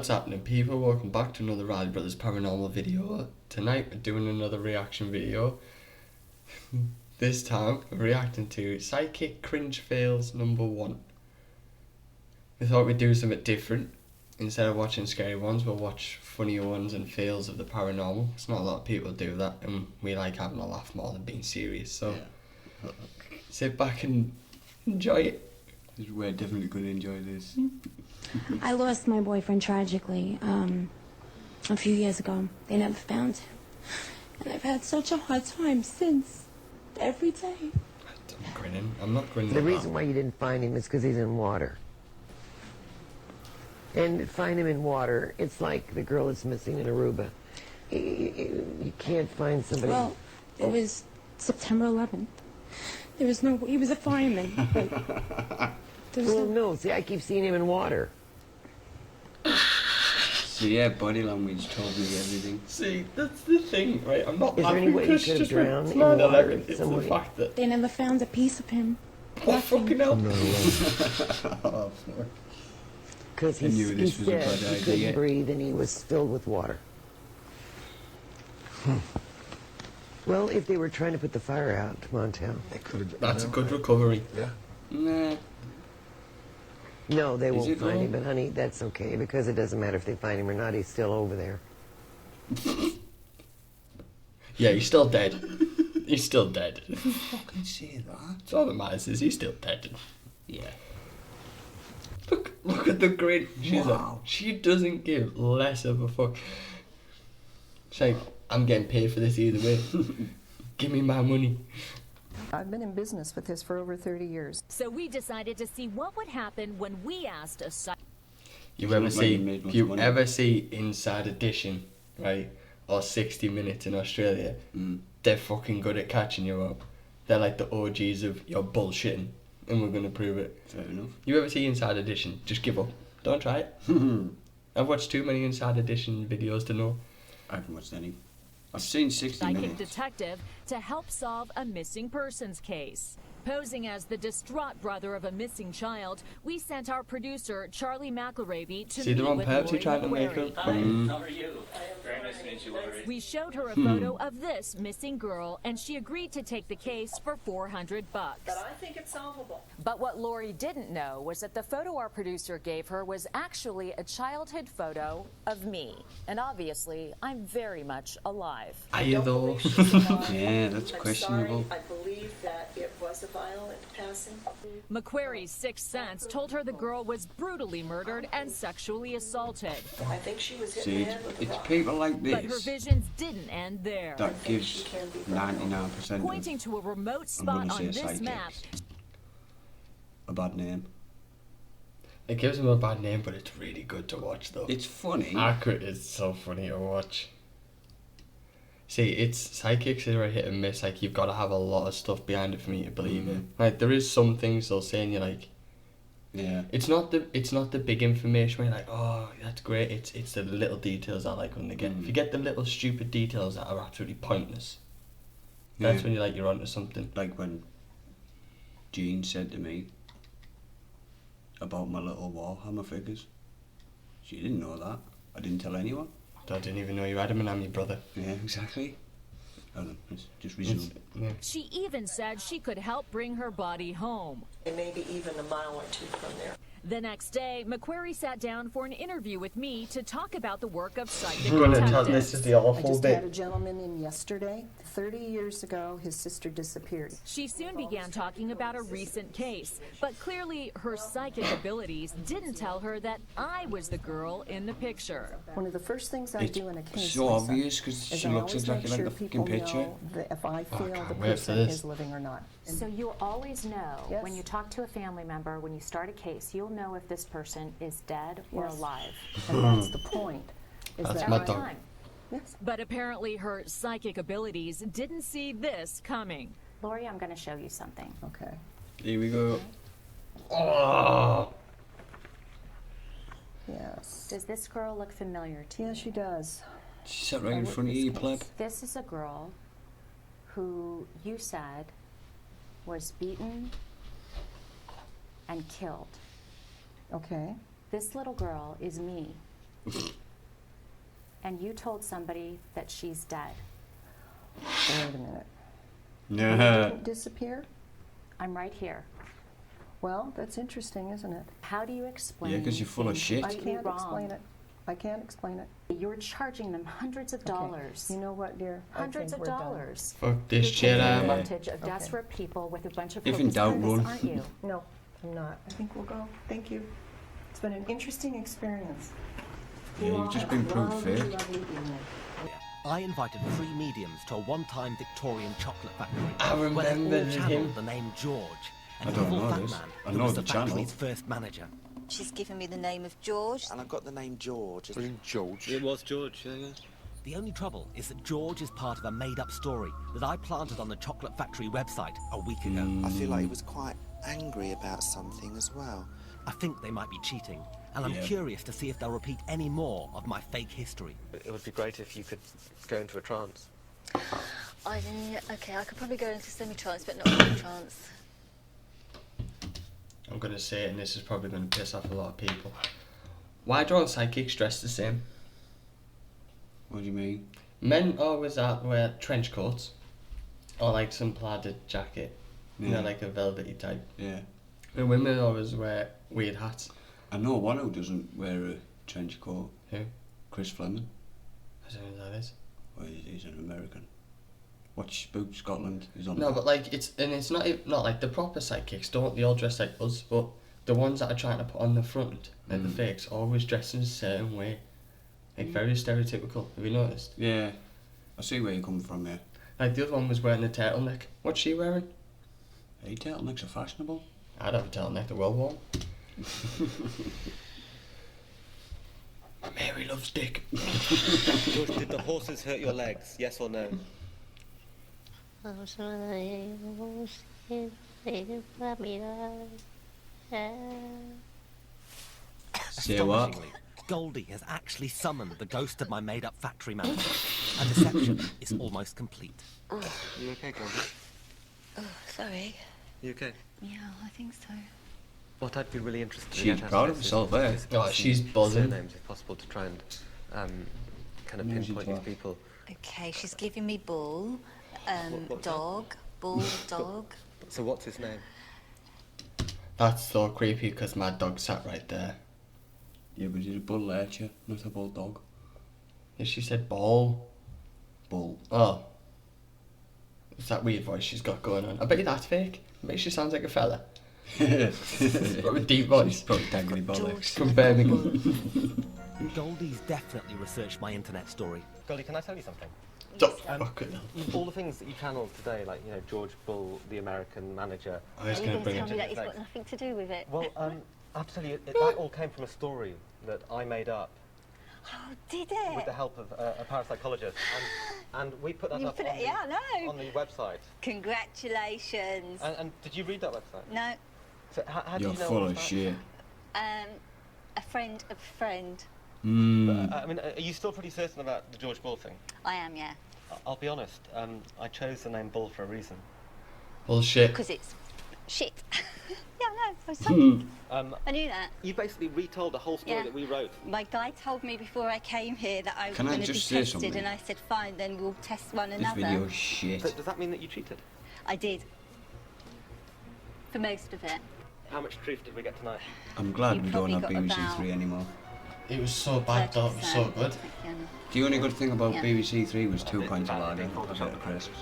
what's happening, people? Welcome back to another Riley Brothers Paranormal video. Tonight we're doing another reaction video. This time we're reacting to Psychic Cringe Fails #1. We thought we'd do something different. Instead of watching scary ones, we'll watch funnier ones and fails of the paranormal. It's not a lot of people do that, and we like having a laugh more than being serious, so sit back and enjoy it. We're definitely going to enjoy this. I lost my boyfriend tragically a few years ago. They never found him. And I've had such a hard time since. Every day. I'm grinning. I'm not grinning. The reason why you didn't find him is because he's in water. And to find him in water, it's like the girl that's missing in Aruba. You can't find somebody. Well, it was September 11th. There was no... He was a fireman. Well, no. See, I keep seeing him in water. So yeah, body language told me everything. See, that's the thing, right? I'm not Is there any way you could have drowned in water? It's the fact that... They never found a piece of him. Oh, fucking hell. Oh, fuck. Because I knew he this was a said bad he idea. couldn't breathe and he was filled with water. Well, if they were trying to put the fire out, Montel. That's a good recovery. Yeah. Nah. No, they won't it find though? him, but honey, that's okay, because it doesn't matter if they find him or not, he's still over there. Yeah, he's still dead. He's still dead. Fucking say that. That's all that matters is he's still dead. Yeah. Look at the grin. Wow. She doesn't give less of a fuck. She's like, I'm getting paid for this either way. Give me my money. I've been in business with this for over 30 years. So we decided to see what would happen when we asked a You It's ever not like see? you made much You money. ever see Inside Edition, right? Or 60 Minutes in Australia? They're fucking good at catching you up. They're like the OGs of you're bullshitting, and we're gonna prove it. Fair enough. You ever see Inside Edition? Just give up. Don't try it. I've watched too many Inside Edition videos to know. I haven't watched any. I've seen 60 psychic minutes. detective to help solve a missing persons case. Posing as the distraught brother of a missing child, we sent our producer, Charlie McElravy, to See, meet they're on with purpose. Lori Trying to make McQuarrie. her. How are you? Very nice to meet you, Lori. We showed her a photo of this missing girl, and she agreed to take the case for $400. But I think it's solvable. But what Lori didn't know was that the photo our producer gave her was actually a childhood photo of me. And obviously, I'm very much alive. Are you though? Yeah, that's I'm questionable. sorry, I believe that it was a violent passing. McQuarrie's sixth sense told her the girl was brutally murdered and sexually assaulted. I think she was hit See, in the head with a it's rock. people like But her this visions didn't end there. that gives 99% Pointing of to a remote I'm spot gonna on say this psychics map, a bad name. It gives him a bad name, but it's really good to watch though. It's funny. Accurate is so funny to watch. See, it's psychics are a hit and miss. Like, you've got to have a lot of stuff behind it for me to believe it. Like, there is some things they'll say and you're like, Yeah. it's not the big information where you're like, oh, that's great. It's the little details I like when they get. If you get the little stupid details that are absolutely pointless, that's when you're like, you're onto something. Like when Jean said to me about my little Warhammer figures. She didn't know that. I didn't tell anyone. I didn't even know you had him, and I'm your brother. Yeah, exactly. I don't know, it's just reasonable. Yeah. she even said she could help bring her body home. And maybe even a mile or two from there. The next day, McQuarrie sat down for an interview with me to talk about the work of psychic You're gonna tell detectives. this is the I awful just had a bit. gentleman in yesterday. 30 years ago, his sister disappeared. She soon began talking about a recent case, but clearly her psychic abilities didn't tell her that I was the girl in the picture. One of the first things I It's do in a case, so Lisa, obvious because is she I looks always exactly make like sure the fucking people picture. know that if I feel can't the wait for person this. is living or not. And So you'll always know Yes. when you talk to a family member, when you start a case, you'll know if this person is dead or Yes. alive. and that's the point. Is That's that my Every dog. time. Yes. But apparently her psychic abilities didn't see this coming. Lori, I'm going to show you something. Okay. Here we go. Oh. Yes. Does this girl look familiar to you? Yeah, she does. She sat right in front of you, you pleb. This is a girl who you said was beaten and killed. Okay. This little girl is me. And you told somebody that she's dead. Wait a minute. She Yeah. didn't disappear? I'm right here. Well, that's interesting, isn't it? How do you explain? Yeah, 'cause you're full of being shit. I completely can't wrong? explain it. I can't explain it. You're charging them hundreds of Okay. dollars. You know what, dear? I Hundreds think of we're done. dollars. Fuck this You're shit, taking Emma. advantage of desperate people with a bunch of If in hocus doubt, pocus, run. aren't you? No, I'm not. I think we'll go. Thank you. It's been an interesting experience. Yeah, you've just been proved fair. I invited 3 mediums to a one-time Victorian chocolate factory. I where they remember all channeled him. the name George, an I don't evil know fat this. man I who know was the the channel. factory's first manager. She's given me the name of George. And I've got the name George. George. It was George, yeah. The only trouble is that George is part of a made-up story that I planted on the chocolate factory website a week ago. I feel like he was quite angry about something as well. I think they might be cheating, and I'm Yeah. curious to see if they'll repeat any more of my fake history. It would be great if you could go into a trance. Okay, I could probably go into semi-trance, but not full trance. I'm gonna say it, and this is probably gonna piss off a lot of people. Why do all psychics dress the same? What do you mean? Men always wear trench coats, or like some plaided jacket, you know, Yeah. like a velvety type. Yeah. And women always wear weird hats. I know one who doesn't wear a trench coat. Who? Chris Fleming. I don't know who that is. Well, he's an American. Watch Spook Scotland. He's on. No, but like it's not like the proper psychics don't. They all dress like us, but the ones that are trying to put on the front, like the fakes, always dress in a certain way, like very stereotypical. Have you noticed? Yeah. I see where you come from, yeah. Like the other one was wearing a turtleneck. What's she wearing? Hey, turtlenecks are fashionable. I'd have a turtleneck. They're well worn. Mary loves dick. George, did the horses hurt your legs? Yes or no? Say what? Astonishingly, Goldie has actually summoned the ghost of my made-up factory manager. Her deception is almost complete. You okay, Goldie? Oh, sorry. You okay? Yeah, I think so. What I'd be really interested in... She's proud of herself there. Oh, she's buzzing. Surnames, if possible, to try and kind of Music pinpoint these class. people. Okay, she's giving me bull, What- dog, bull, dog. So what's his name? That's so creepy because my dog sat right there. Yeah, but he's a bull lurcher, not a bulldog. Yeah, she said ball. Bull. Oh. It's that weird voice she's got going on. I bet you that's fake. I bet she sounds like a fella. She's got a deep voice. Probably dangly bollocks. George From like Birmingham. Goldie's definitely researched my internet story. Goldie, can I tell you something? Fucking hell. All the things that you channeled today, like, you know, George Bull, the American manager. I was going to bring it to that it's Thanks. got nothing to do with it? Well, I have to tell you, that all came from a story that I made up Oh, did it? with the help of a parapsychologist. And we put that You up put on, it, yeah, I know. on the website. Congratulations. And did you read that website? No, So how do You're you know full all of that? shit. a friend of a friend. I mean, are you still pretty certain about the George Bull thing? I am, yeah. I'll be honest, I chose the name Bull for a reason. Bullshit. Because it's shit. Yeah, I know. I was psychic. I knew that. You basically retold the whole story Yeah. that we wrote. My guy told me before I came here that I was Can I going to be just say tested, something? and I said, fine, then we'll test one This another. video is shit. So does that mean that you cheated? I did. For most of it. How much truth did we get tonight? I'm glad You we don't have probably got BBC about- Three anymore. It was so bad though. It was so 30%. good. Yeah. The only good thing about Yeah. BBC Three was 2 pints of lager, a set of crisps.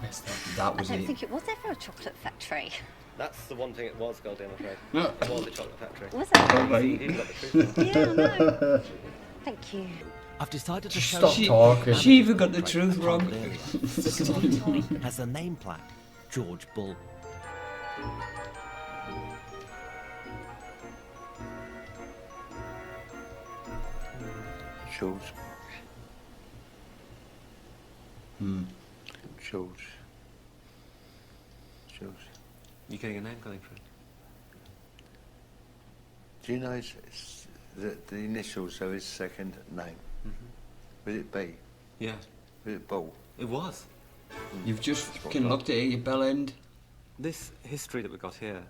Missed that. That I was don't it. think it was ever a chocolate factory. That's the one thing it was, Goldie, I'm afraid. No. It was a chocolate factory. Was it? Right. You've got the truth now. Yeah, I know. Thank you. I've decided to Just show stop you talking. She even got the truth I wrong. told earlier. The toy has a name plaque, George Bull. George. Hmm. George. George. You getting a name going for it? Do you know it's the initials of his second name? Would it be? Yeah. Would it Bull? It was. You've just fucking looked at it, your bell end. This history that we got here,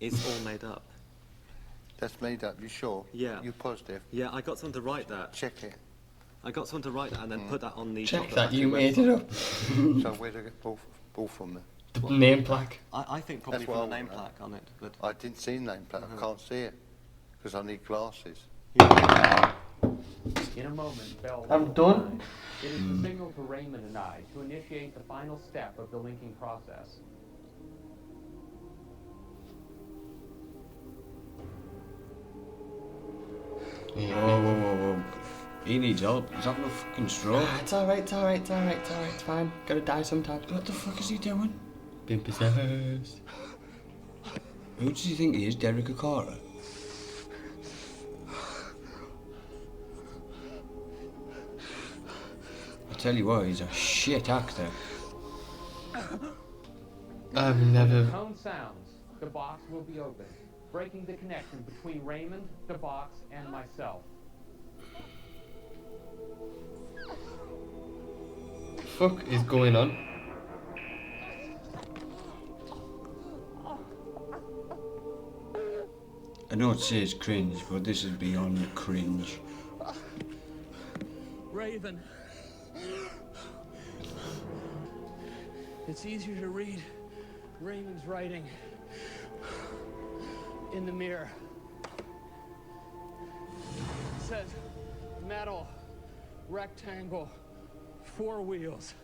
is all made up. That's made up, you sure? Yeah. You positive? Yeah, I got someone to write that. Check it. I got someone to write that and then put that on the Check chocolate that, factory you made website. it up. So where do I get ball from then? The name plaque. I think probably That's what from the I name want, plaque on it. But I didn't see name plaque, I can't see it. Because I need glasses. In a moment, Bell will I'm done. return. It is the signal to Raymond and I to initiate the final step of the linking process. Whoa. He needs help. He's having a fucking stroke. It's alright, it's fine. Gotta die sometimes. What the fuck is he doing? Being possessed. Who does he think he is, Derek O'Cara? I tell you what, he's a shit actor. I've When never... the tone sounds, the box will be open, breaking the connection between Raymond, the box, and myself. Fuck is going on? I know it says cringe, but this is beyond cringe. Raven. It's easier to read Raymond's writing in the mirror. It says metal, rectangle, 4 wheels.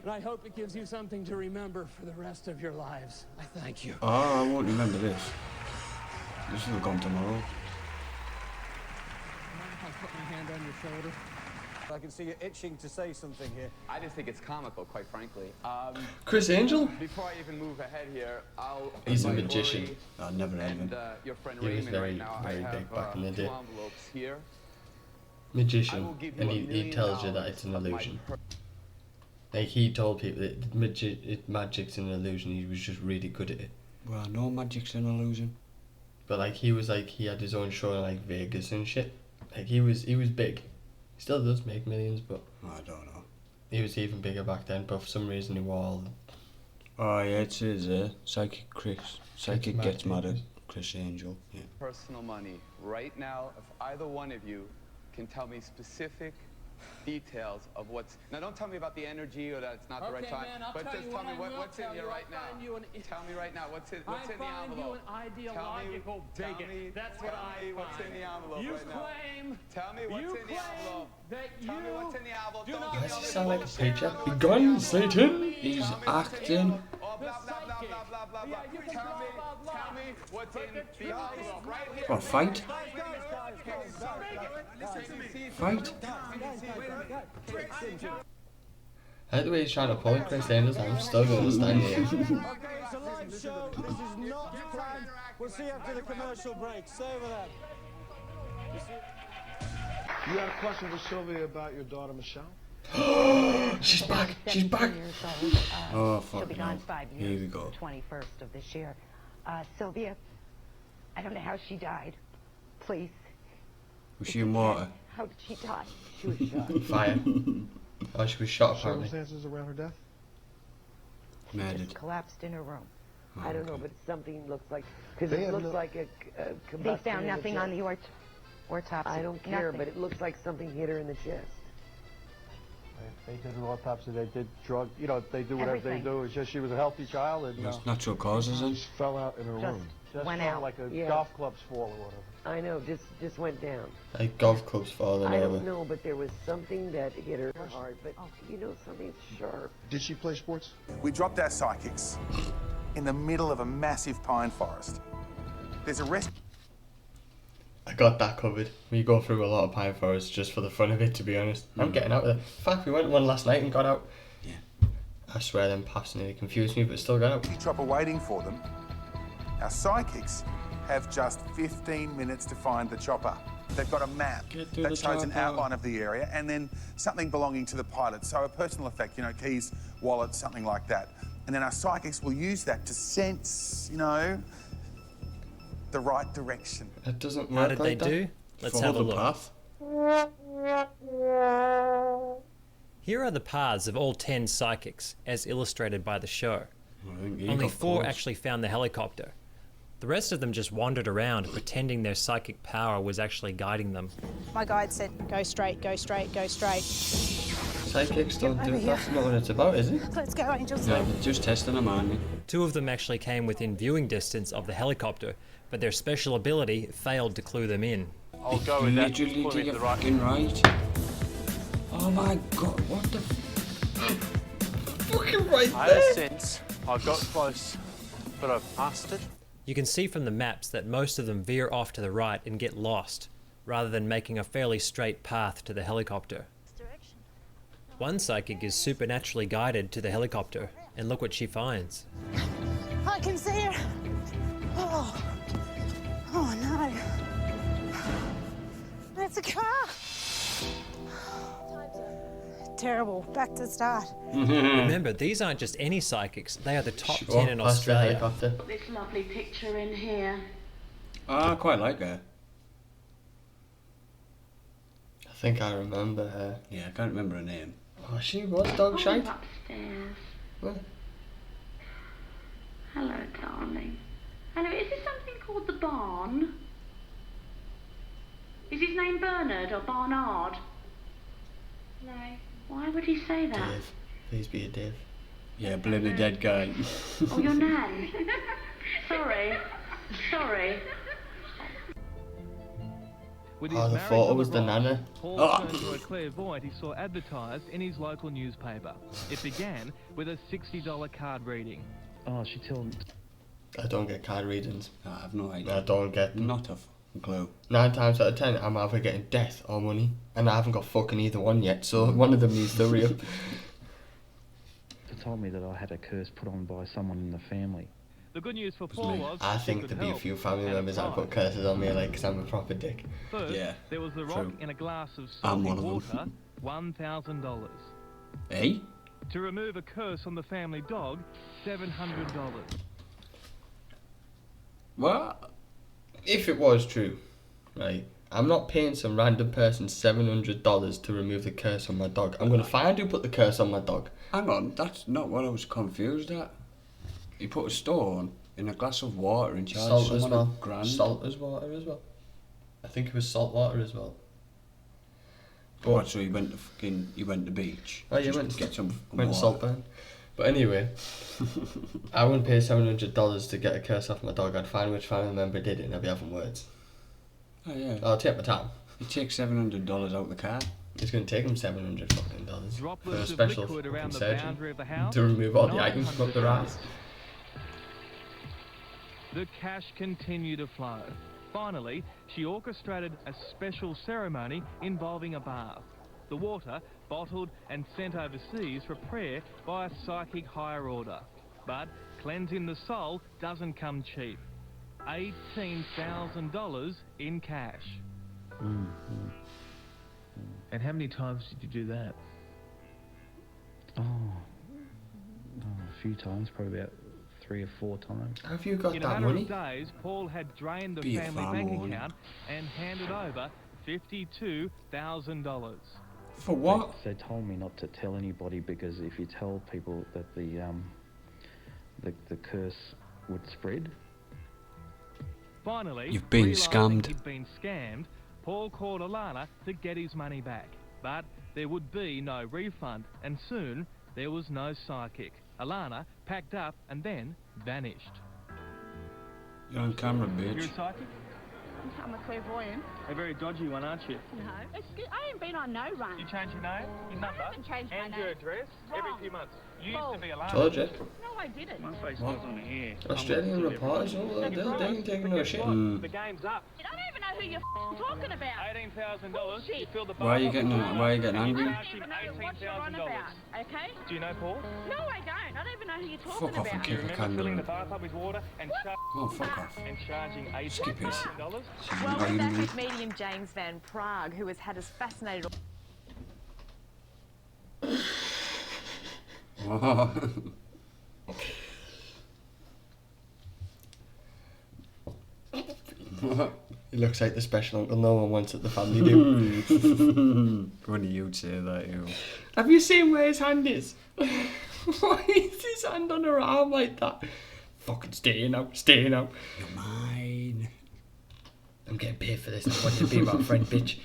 And I hope it gives you something to remember for the rest of your lives. I thank you. Oh, I won't remember this. This will have gone tomorrow. Mind if I put my hand on your shoulder? I can see you itching to say something here. I just think it's comical, quite frankly. Chris Angel? Before I even move ahead here, I'll... He's a magician. I've never heard of him. Your friend He was Raymond very, right now. very I have, big back in the day. 2 envelopes here. Magician. And he tells you that it's an illusion. Like, he told people that magic's an illusion, he was just really good at it. Well, no magic's an illusion. But like, he had his own show in like Vegas and shit. Like, he was big. He still does make millions, but... I don't know. He was even bigger back then, but for some reason he wore all... Oh yeah, it says Psychic Chris. Psychic gets mad at Chris Angel. Yeah. Personal money. Right now, if either one of you can tell me specific details of what's... Now, don't tell me about the energy or that it's not the right time, but just tell me what's in here right now. Tell me right now what's in the envelope. I find you an ideological bigot. That's what I find. What's in the envelope You right now. claim... Tell me what's in the envelope. Tell me what's in the envelope. Do Don't not give me Does all he this sound like a bullshit. preacher? Be gone, Satan! He's acting. Oh, blah, blah, blah, blah, blah, blah, blah. Tell me what's in the envelope right here. What, fight? Fight? I like the way he's trying to pull Chris Angel. I'm still going to stand here. Okay, it's a live show. This is not planned. We'll see you after the commercial break. Stay over there. You had a question for Sylvia about your daughter, Michelle? She's back. She's back. Oh, She'll fuck be no. gone 5 years. Here we go. 21st of this year. Sylvia, I don't know how she died. Please. Was she in water? How did she die? She was shot. Fire. Oh, she was shot apparently. Circumstances around her death? She just collapsed in her room. I don't know, but something looks like... Because They it have looks no- like a They combustion found in nothing on chest. the autopsy. I don't care, Nothing. but it looks like something hit her in the chest. They did an autopsy, they did drug, they do whatever Everything. they do. It's just she was a healthy child and That's natural causes, she then? just fell out in her Just room. Just went fell out. like a Yeah. golf club's fall or whatever. I know, just went down. Like golf clubs falling I over. don't know, but there was something that hit her hard, but something sharp. Did she play sports? We dropped our psychics in the middle of a massive pine forest. There's a rest. I got that covered. We go through a lot of pine forests just for the fun of it, to be honest. I'm getting out of there. In fact, we went one last night and got out. Yeah. I swear them paths nearly confused me, but still got out. Chopper waiting for them. Our psychics have just 15 minutes to find the chopper. They've got a map to that the shows an chopper. outline of the area and then something belonging to the pilot. So a personal effect, keys, wallet, something like that. And then our psychics will use that to sense, the right direction. It doesn't How work did like they that. do? Let's Follow have a the look. path. Here are the paths of all 10 psychics, as illustrated by the show. I think he Only got 4 close. actually found the helicopter. The rest of them just wandered around, pretending their psychic power was actually guiding them. My guide said, go straight, go straight, go straight. Psychics don't do Over here. that's not what it's about, is it? Let's go, angels. No, they're just testing them, aren't they? 2 of them actually came within viewing distance of the helicopter, but their special ability failed to clue them in. I'll go with that. Literally Put to me your to the right. fucking right. Oh my god, what the fucking right I had a sense. I got close, but I passed it. You can see from the maps that most of them veer off to the right and get lost, rather than making a fairly straight path to the helicopter. One psychic is supernaturally guided to the helicopter, and look what she finds. I can see her. Oh, oh no. It's a car. Terrible. Back to the start. Remember, these aren't just any psychics, they are the top 10 in past the Australia. helicopter. This lovely picture in here. I quite like her. I think I remember her. Yeah, I can't remember her name. Oh, she was dog shite. Upstairs. What? Hello, darling. Hello, is this something called the barn? Is his name Bernard or Barnard? No. Why would he say that? Dave. Please be a Dave. Yeah, blame the dead guy. Oh, your nan. Sorry. Sorry. With Oh, the marriage photo on was the rise, nana. Paul turned to a clairvoyant he saw advertised in his local newspaper. It began with a $60 card reading. Oh, she told me. I don't get card readings. I have no idea. I don't get them. Not a fucking clue. 9 times out of 10, I'm either getting death or money. And I haven't got fucking either one yet, so one of them needs to hurry up. They told me that I had a curse put on by someone in the family. The good news for Paul was I she think could there'd be a help. few family And members that it's put curses on me, like, because I'm a proper dick. First, Yeah, there was the rock true. in a glass of I'm salty one of water, them. $1,000. Eh? To remove a curse on the family dog, $700. Well, if it was true, right, I'm not paying some random person $700 to remove the curse on my dog. I'm going to find who put the curse on my dog. Hang on, that's not what I was confused at. He put a stone in a glass of water and charged Salt as someone well. a grand. Salt as water as well. I think it was salt water as well. What, so he went to the beach? Oh, yeah, just went to get some went to water. Saltburn. But anyway, I wouldn't pay $700 to get a curse off my dog. I'd find which family member did it and I'd be having words. Oh yeah. I'll take my time. He takes $700 out the car. It's going to take him $700 fucking dollars for a Droplets of special liquid fucking around the surgeon boundary of the house, to remove all the items from up the rise. The cash continued to flow. Finally, she orchestrated a special ceremony involving a bath. The water bottled and sent overseas for prayer by a psychic higher order. But cleansing the soul doesn't come cheap. $18,000 in cash. And how many times did you do that? Oh, a few times, probably about 3 or 4 times. Have you got In a that matter money? of days, Paul had drained the Be a family farmer, bank won't account and handed over $52,000. For what? They told me not to tell anybody because if you tell people that the curse would spread. Finally, You've been realising scammed. He'd been scammed. Paul called Alana to get his money back, but there would be no refund, and soon there was no psychic. Alana packed up and then vanished. You're on camera, You're a bitch. psychic? I'm a clairvoyant. A very dodgy one, aren't you? No. I ain't been on no run. You changed your name, your number, I haven't changed my and name. your address every Wrong. few months. You used to be Alana. Told you. No, I didn't. My face What? goes on here. Australian reporters, oh, they ain't taking no shit. The game's up. I don't even know who you're talking about. $18,000. You filled the Why are you getting angry? I don't even know what you're on $18,000. about, okay? Do you know Paul? No, I don't. I don't even know who you're talking Fuck off and about. kick a Remember candle filling in. the bath up with water and Oh, fuck off. charging Skip it. $18,000? Well, we're back with medium James Van Prague, who has had us fascinated. It looks like the special uncle no one wants at the family do. Funny you'd say that, you. Have you seen where his hand is? Why is his hand on her arm like that? Fucking stay now, stay now. You're mine. I'm getting paid for this. I want you to be my friend, bitch.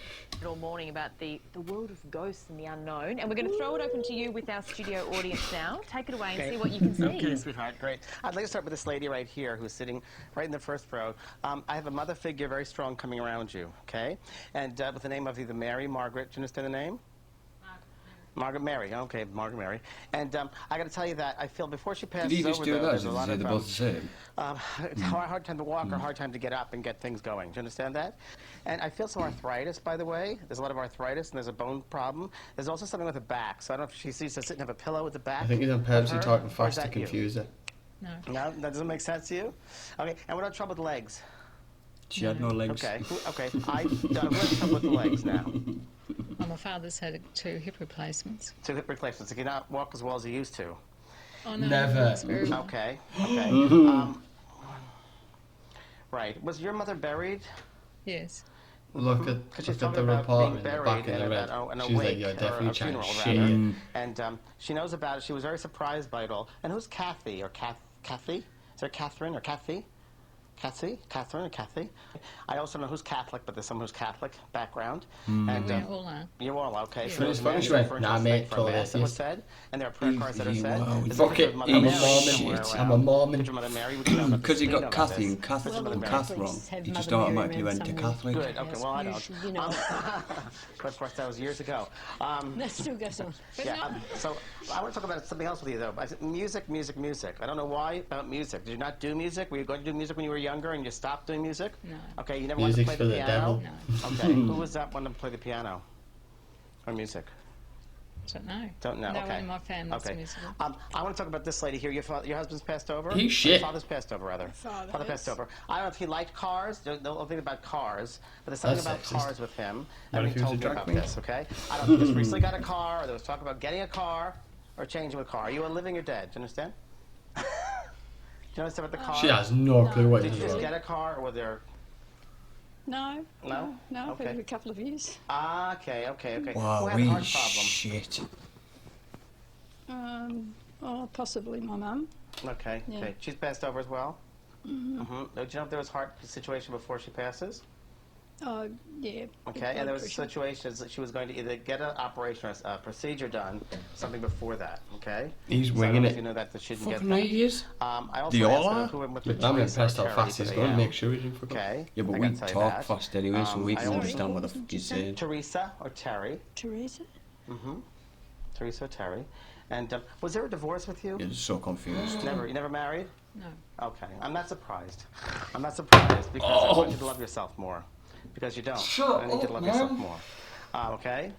All morning about the world of ghosts and the unknown, and we're going to throw it open to you with our studio audience now. Take it away and see what you can see. Okay, sweetheart, great. I'd like to start with this lady right here who's sitting right in the first row. I have a mother figure, very strong, coming around you, okay? And with the name of either Mary, Margaret, do you understand the name? Margaret Mary, okay, Margaret Mary. And I got to tell you that I feel before she passes Did he just over, do though, that? there's Did a lot they of both the same? it's a hard time to walk or hard time to get up and get things going. Do you understand that? And I feel some arthritis, by the way. There's a lot of arthritis, and there's a bone problem. There's also something with the back. So I don't know if she sees her sitting have a pillow with the back. I think he's on purposely of her, talking or is fast to that you? confuse her. No. No, that doesn't make sense to you? Okay, and what about trouble with legs? She had no legs. Okay, okay. Who has trouble with the legs now? Well, my father's had 2 hip replacements. 2 hip replacements. He cannot walk as well as he used to. Oh, no, Never. that's very well. Okay, okay. Right. Was your mother buried? Yes. Look at the report in the back of the red. She's like, you're definitely trying to shit. And she knows about it. She was very surprised by it all. And who's Kathy or Kathy? Is there Catherine or Kathy? Kathy? Catherine or Kathy? I also know who's Catholic, but there's someone who's Catholic background. And We all are. you all are, okay. Yeah. So there's Funny, she went, nah, mate, for a mass that was yes. said, and there are prayer cards that are said. Fuck it, I'm a Mormon. I'm a Mormon. Because he got Kathy and Kath wrong. He just automatically went to Catholic. Good, okay, well, I don't. You know. But of course, that was years ago. That still goes on. Yeah, so I want to talk about something else with you, though. I said, music. I don't know why about music. Did you not do music? Were you going to do music when you were younger and you stopped doing music? No. Okay, you never wanted to Music's play the for the piano? devil. Okay, who was that one to play the piano? Or music? Don't know. Don't know, No okay. one in my family's Okay. musical. I want to talk about this lady here. Your husband's passed over? He's Or shit. Your father's passed over, rather. Father is. passed over. I don't know if he liked cars. The whole thing about cars. But there's something That's about sexist. cars with him. What And if he he was told a me drag about queen? this, okay? I don't know if he just recently got a car, or there was talk about getting a car, or changing a car. Are you a living or dead? Do you understand? Do you understand about the car? She has no clue what Did it you just is. get a car, or were there... No. No? No, Okay. for a couple of years. Okay. Who Wow, had a heart problem? shit. Possibly my mum. Okay. Yeah. Okay. She's passed over as well? Mm-hmm. Do you know if there was heart situation before she passes? Oh, yeah. Okay, and there was situations that she was going to either get an operation or a procedure done, something before that, okay? He's So I don't winging know it. if you know that she didn't get Fucking that. ideas. I also They asked all her are. who went with Look, the I'm choice impressed or how fast he's charity going. today. Make sure he didn't forget. Okay. Yeah, but I we gotta tell you talk that. fast anyway, so we I can also- understand what the fuck he's saying. Teresa or Terry? Teresa? Mm-hmm. Teresa or Terry. And was there a divorce with you? You're just so confused. You never married? No. Okay, I'm not surprised. I'm not surprised because I want you to love yourself more. Because you don't. Shut I need you to up, love yourself man. more. Okay?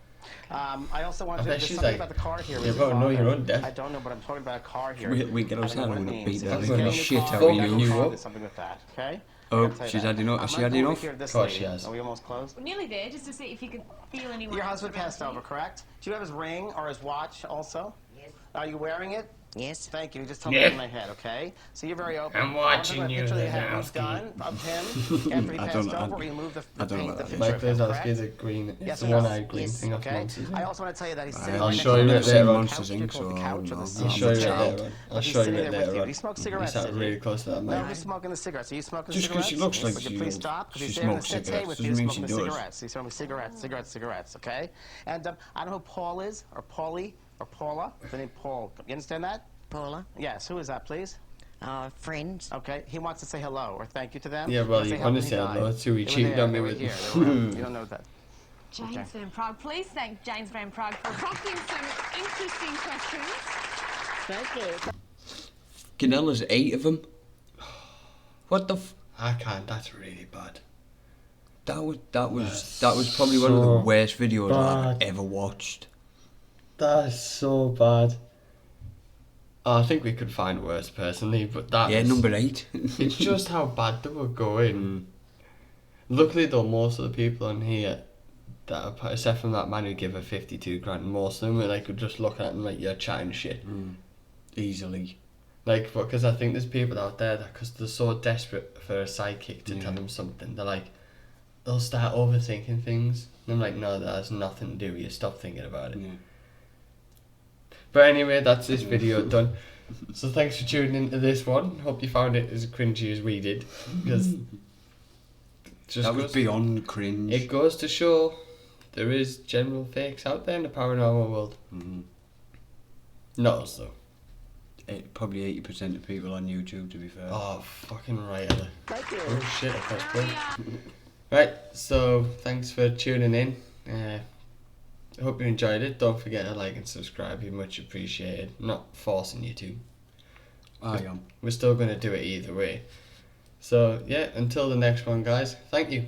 I also want I to bet there's she's something like, about the car here. you with your better know your father. own death. I don't know, but I'm talking about a car here. We get I outside, don't know we're what gonna it beat means. that If it's living getting shit a car, out of getting a you. car, there's something with that, okay? Oh, I'll tell you she's that. had enough. I'm She gonna had come over enough? here to this Of course lady. she has. Are we almost close? We're nearly there, just to see if you can feel anyone. Your else husband around passed you. over, correct? Do you have his ring or his watch also? Yes. Are you wearing it? Yes. Thank you. Just tell me Yeah. in my head, okay? So you're very open. I'm watching I want to you, picture that you had moved Lebowski. done of him after he I passed don't- over, I- or you moved the I don't know paint, the that. picture Mike of him, Wazowski is correct? a green. It's Yes the or no? one-eyed green Yes. thing off Okay. Monsters. I also want to tell you that he's sitting I'll right show next you to it the later on. Monsters couch. Do you Inc., call it the so couch or the no, seat? I'll show you it child. later on. I'll But he's show you sitting it there with later you. on. He smokes You cigarettes, sat did he? really close to that No, mic. he's smoking the cigarettes. Are you smoking Just 'cause cigarettes? she looks like Would you she- please stop? 'Cause she he's there in the smokes settee cigarettes. with Doesn't you mean smoking she does. cigarettes. He's smoking cigarettes, okay? And I don't know who Paul is, or Paulie, or Paula. The name Paul. You understand that? Paula. Yes. Who is that, please? Friends. Okay. He wants to say hello or thank you to them. Yeah, well, Or say you help want to me say die. hello too. He They were cheated there, on me they were with. here, they were around. You don't know that. James Okay. Van Prague. Please thank James Van Prague for crafting some interesting questions. Thank you. Ganella's 8 of them. What the f... I can't. That's really bad. That was probably one of the so worst videos I've bad. ever watched. That's so bad. I think we could find worse personally, but that Yeah, is- number 8. It's just how bad they were going. Luckily though, most of the people on here, that except from that man who gave her 52 grand, most of them were like just looking at them like you're chatting shit. Easily. Like, because I think there's people out there that, because they're so desperate for a sidekick to tell Yeah. them something, they're like, they'll start overthinking things. And I'm like, no, that has nothing to do with you. Stop thinking about it. Yeah. But anyway, that's this video done. So thanks for tuning into this one. Hope you found it as cringy as we did. Because that was beyond cringe. It goes to show there is general fakes out there in the paranormal world. Not us though. Probably 80% of people on YouTube, to be fair. Oh, fucking right, Ella. Oh shit, I pressed play. Right, so thanks for tuning in. I hope you enjoyed it. Don't forget to like and subscribe. You're much appreciated. I'm not forcing you to. I am. We're still going to do it either way. So, yeah, until the next one, guys. Thank you.